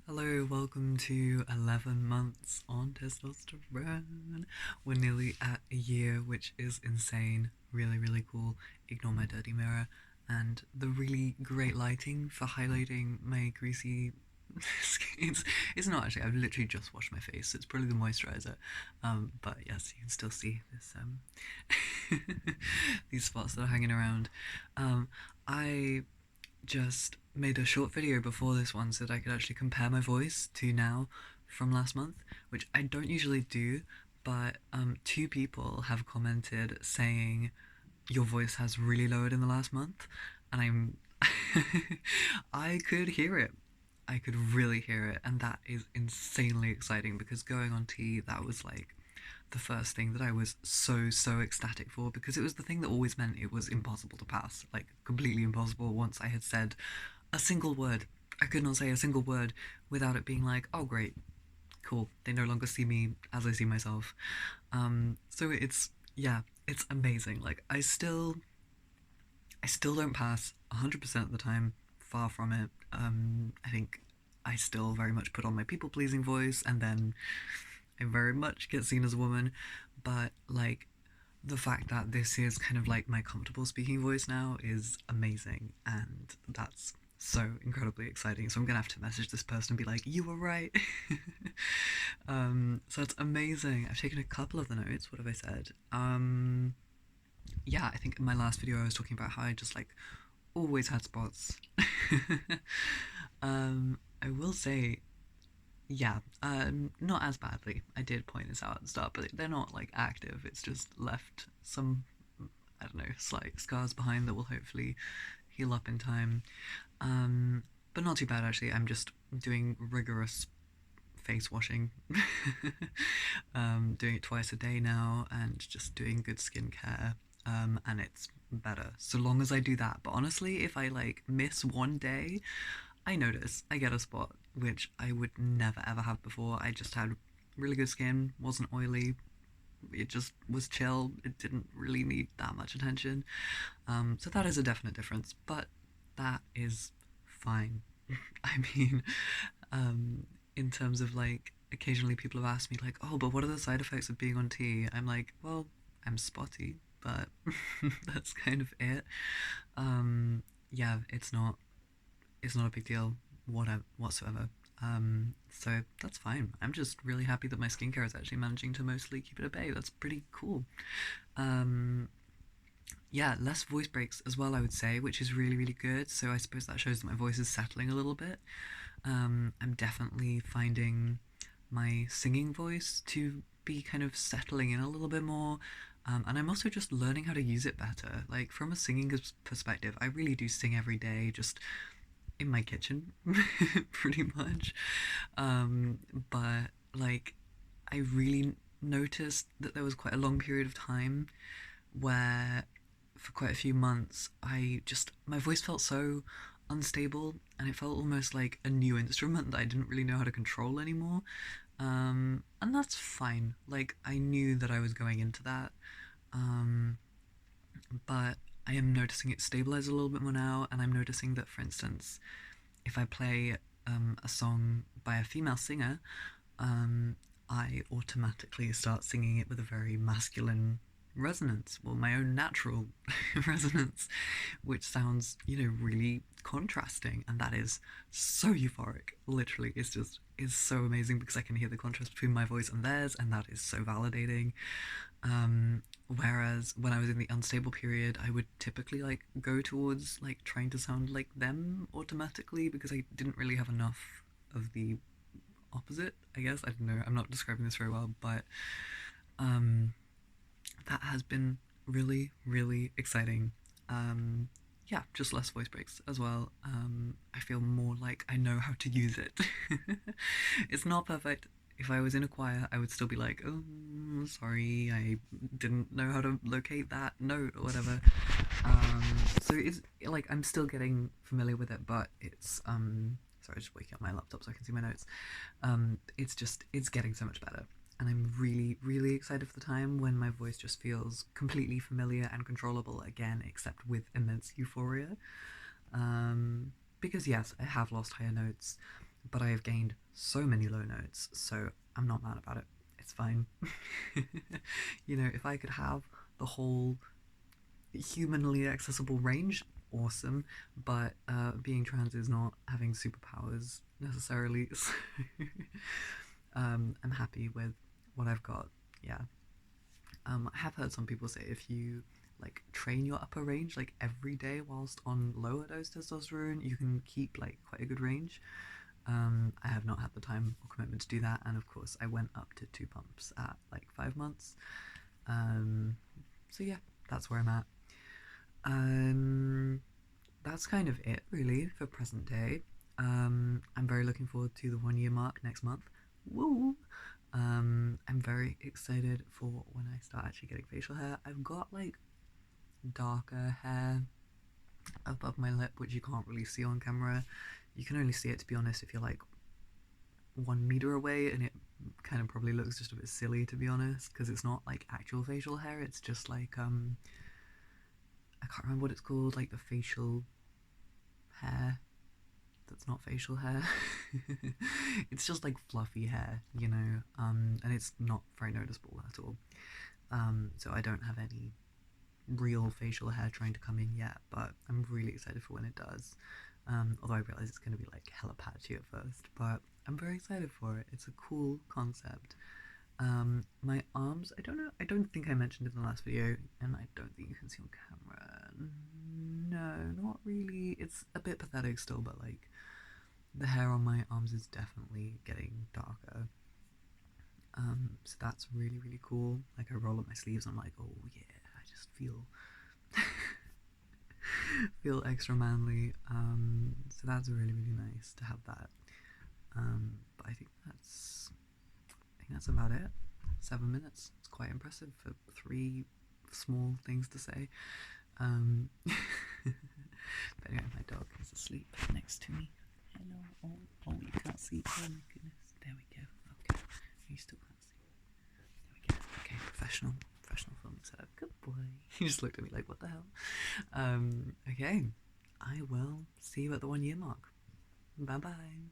Hello, welcome to 11 months on testosterone. We're nearly at a year, which is insane. Really, really cool. Ignore my dirty mirror and the really great lighting for highlighting my greasy skin. It's not actually, I've literally just washed my face. It's probably the moisturizer. But yes, you can still see this these spots that are hanging around. I just made a short video before this one so that I could actually compare my voice to now from last month, which I don't usually do, but two people have commented saying your voice has really lowered in the last month, and I'm I could hear it. I could really hear it, and that is insanely exciting because going on T, that was like the first thing that I was so ecstatic for because it was the thing that always meant it was impossible to pass, like completely impossible once I had said a single word. I could not say a single word without it being like, oh great, cool. They no longer see me as I see myself. So it's yeah, it's amazing. Like I still don't pass 100% of the time. Far from it. I think I still very much put on my people pleasing voice, and then I very much get seen as a woman. But like the fact that this is kind of like my comfortable speaking voice now is amazing, and that's so incredibly exciting. So I'm gonna have to message this person and be like, "You were right." So it's amazing. I've taken a couple of the notes. What have I said? Yeah, I think in my last video I was talking about how I just like always had spots. I will say, yeah, not as badly. I did point this out at the start, but they're not like active. It's just left some, I don't know, slight scars behind that will hopefully heal up in time. But not too bad actually. I'm just doing rigorous face washing, doing it twice a day now, and just doing good skincare. And it's better so long as I do that. But honestly, if I like miss one day, I notice I get a spot, which I would never ever have before. I just had really good skin, wasn't oily, it just was chill, it didn't really need that much attention. So that is a definite difference, but that is fine. I mean, in terms of like, occasionally people have asked me, like, oh, but what are the side effects of being on tea? I'm like, well, I'm spotty, but that's kind of it. Yeah, it's not a big deal whatsoever. So that's fine. I'm just really happy that my skincare is actually managing to mostly keep it at bay. That's pretty cool. Um, yeah, less voice breaks as well, I would say, which is really, really good. So I suppose that shows that my voice is settling a little bit. I'm definitely finding my singing voice to be kind of settling in a little bit more. And I'm also just learning how to use it better. Like, from a singing perspective, I really do sing every day, just in my kitchen, pretty much. But like, I really noticed that there was quite a long period of time where, for quite a few months, my voice felt so unstable, and it felt almost like a new instrument that I didn't really know how to control anymore. And that's fine. Like, I knew that I was going into that. Um, but I am noticing it stabilize a little bit more now, and I'm noticing that, for instance, if I play a song by a female singer, um, I automatically start singing it with a very masculine resonance, well, my own natural resonance, which sounds, really contrasting, and that is so euphoric. Literally, it's just is so amazing because I can hear the contrast between my voice and theirs, and that is so validating. Whereas when I was in the unstable period, I would typically like go towards like trying to sound like them automatically because I didn't really have enough of the opposite, I guess. I don't know. I'm not describing this very well, but um, that has been really, really exciting. Yeah, just less voice breaks as well. I feel more like I know how to use it. It's not perfect. If I was in a choir, I would still be like, oh, sorry, I didn't know how to locate that note or whatever. So it's like I'm still getting familiar with it, but sorry, just waking up my laptop so I can see my notes. It's getting so much better, and I'm really, really excited for the time when my voice just feels completely familiar and controllable again, except with immense euphoria. Because yes, I have lost higher notes, but I have gained so many low notes, so I'm not mad about it. It's fine. You know, if I could have the whole humanly accessible range, awesome. But being trans is not having superpowers necessarily. So I'm happy with what I've got. Yeah. I have heard some people say if you like train your upper range like every day whilst on lower dose testosterone, you can keep like quite a good range. I have not had the time or commitment to do that, and of course, I went up to 2 pumps at like 5 months. Um, so yeah, that's where I'm at. Um, that's kind of it really for present day. I'm very looking forward to the 1 year mark next month. Woo! I'm very excited for when I start actually getting facial hair. I've got like darker hair above my lip, which you can't really see on camera. You can only see it, to be honest, if you're like 1 meter away, and it kind of probably looks just a bit silly, to be honest, because it's not like actual facial hair. It's just like I can't remember what it's called, like the facial hair that's not facial hair. It's just like fluffy hair, you know, and it's not very noticeable at all. So I don't have any real facial hair trying to come in yet, but I'm really excited for when it does. Although I realize it's going to be like hella patchy at first, but I'm very excited for it. It's a cool concept. My arms, I don't know, I don't think I mentioned it in the last video, and I don't think you can see on camera. No, not really. It's a bit pathetic still, but like the hair on my arms is definitely getting darker. So that's really, really cool. Like I roll up my sleeves and I'm like, oh yeah, I just feel extra manly. So that's really, really nice to have that. But I think that's about it. 7 minutes. It's quite impressive for three small things to say. But anyway, my dog is asleep next to me. Hello. Oh, you can't see. Oh my goodness. There we go. Okay. You still can't see. There we go. Okay, professional filming setup. Good boy. He just looked at me like, what the hell? Okay. I will see you at the 1 year mark. Bye bye.